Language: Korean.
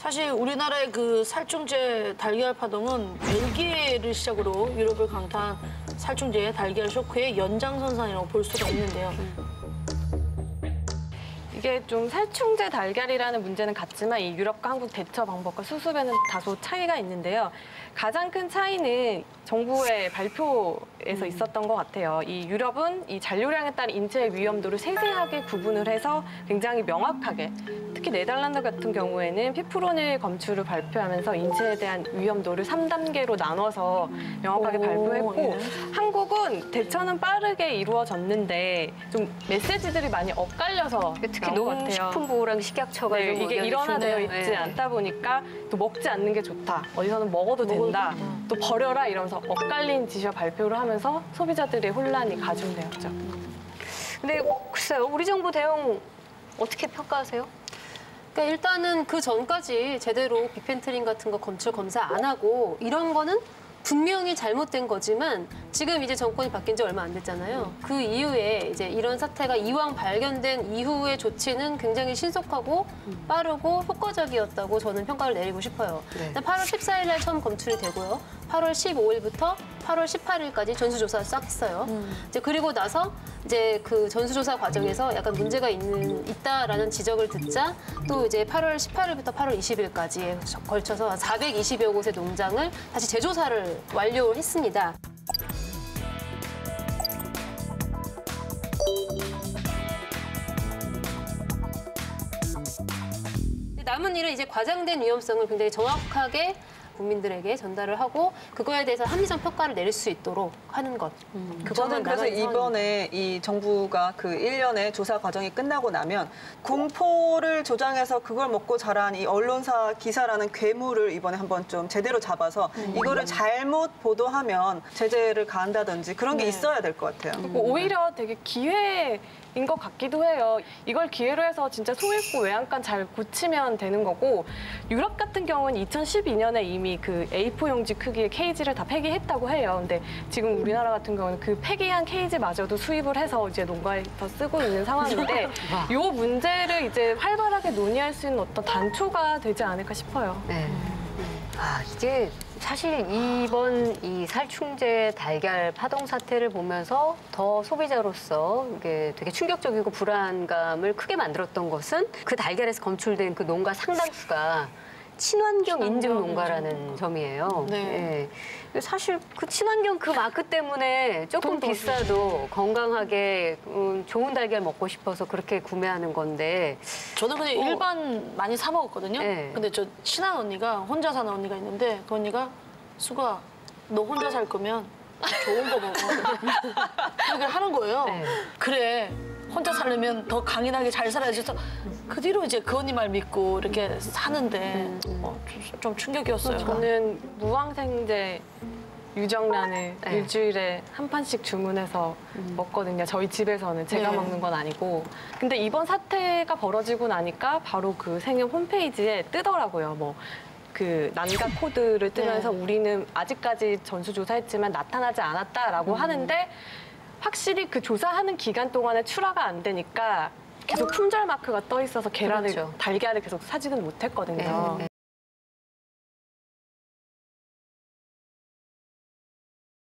사실 우리나라의 그 살충제 달걀 파동은 벨기에를 시작으로 유럽을 강타한 살충제 달걀 쇼크의 연장선상이라고 볼 수가 있는데요. 이게 좀 살충제 달걀이라는 문제는 같지만 이 유럽과 한국 대처 방법과 수습에는 다소 차이가 있는데요. 가장 큰 차이는 정부의 발표에서 있었던 것 같아요. 이 유럽은 이 잔류량에 따른 인체의 위험도를 세세하게 구분을 해서 굉장히 명확하게, 특히 네덜란드 같은 경우에는 피프로닐 검출을 발표하면서 인체에 대한 위험도를 3단계로 나눠서 명확하게 발표했고, 한국은 대처는 빠르게 이루어졌는데 좀 메시지들이 많이 엇갈려서 특히 농식품부랑 식약처가 네, 이게 일원화되어 있지 않다 보니까 또 먹지 않는 게 좋다, 어디서는 먹어도 된다, 또 버려라 이러면서 엇갈린 지시와 발표를 하면서 소비자들의 혼란이 가중되었죠. 근데 글쎄요, 우리 정부 대응 어떻게 평가하세요? 그러니까 일단은 그 전까지 제대로 비펜트린 같은 거 검출 검사 안 하고 이런 거는 분명히 잘못된 거지만 지금 이제 정권이 바뀐 지 얼마 안 됐잖아요. 그 이후에 이제 이런 사태가 이왕 발견된 이후의 조치는 굉장히 신속하고 빠르고 효과적이었다고 저는 평가를 내리고 싶어요. 네. 8월 14일 날 처음 검출이 되고요. 8월 15일부터 8월 18일까지 전수조사를 싹 했어요. 이제 그리고 나서 이제 그 전수조사 과정에서 약간 문제가 있다라는 지적을 듣자 또 이제 8월 18일부터 8월 20일까지에 걸쳐서 420여 곳의 농장을 다시 재조사를 완료했습니다. 남은 일은 이제 과장된 위험성을 굉장히 정확하게 국민들에게 전달을 하고 그거에 대해서 합리적 평가를 내릴 수 있도록 하는 것. 저는 그래서 이번에 이 정부가 그 1년의 조사 과정이 끝나고 나면 공포를 조장해서 그걸 먹고 자란 이 언론사 기사라는 괴물을 이번에 한번 좀 제대로 잡아서 이거를 잘못 보도하면 제재를 가한다든지 그런 게 있어야 될 것 같아요. 오히려 되게 기회인 것 같기도 해요. 이걸 기회로 해서 진짜 소잃고 외양간 잘 고치면 되는 거고, 유럽 같은 경우는 2012년에 이미 그 A4 용지 크기의 케이지를 다 폐기했다고 해요. 근데 지금 우리나라 같은 경우는 그 폐기한 케이지마저도 수입을 해서 이제 농가에서 쓰고 있는 상황인데 이 문제를 이제 활발하게 논의할 수 있는 어떤 단초가 되지 않을까 싶어요. 네. 이게 사실 이번 이 살충제 달걀 파동 사태를 보면서 더 소비자로서 이게 되게 충격적이고 불안감을 크게 만들었던 것은 그 달걀에서 검출된 그 농가 상당수가 친환경 인증 농가라는 점이에요. 네. 네. 사실 그 친환경 그 마크 때문에 조금 비싸도 건강하게 좋은 달걀 먹고 싶어서 그렇게 구매하는 건데. 저는 그냥 일반 많이 사 먹었거든요. 네. 근데 저 친한 언니가 혼자 사는 언니가 있는데 그 언니가 수가 너 혼자 살 거면 좋은 거 먹어. 그렇게 하는 거예요. 네. 그래. 혼자 살려면 더 강인하게 잘 살아야지. 그래서 그 뒤로 이제 그 언니 말 믿고 이렇게 사는데 좀 충격이었어요. 저는 무항생제 유정란을 일주일에 한 판씩 주문해서 먹거든요. 저희 집에서는 제가 먹는 건 아니고. 근데 이번 사태가 벌어지고 나니까 바로 그 생협 홈페이지에 뜨더라고요. 뭐 그 난각 코드를 뜨면서 우리는 아직까지 전수조사했지만 나타나지 않았다라고 하는데, 확실히 그 조사하는 기간 동안에 출하가 안 되니까 계속 품절 마크가 떠 있어서 달걀을 계속 사지는 못했거든요.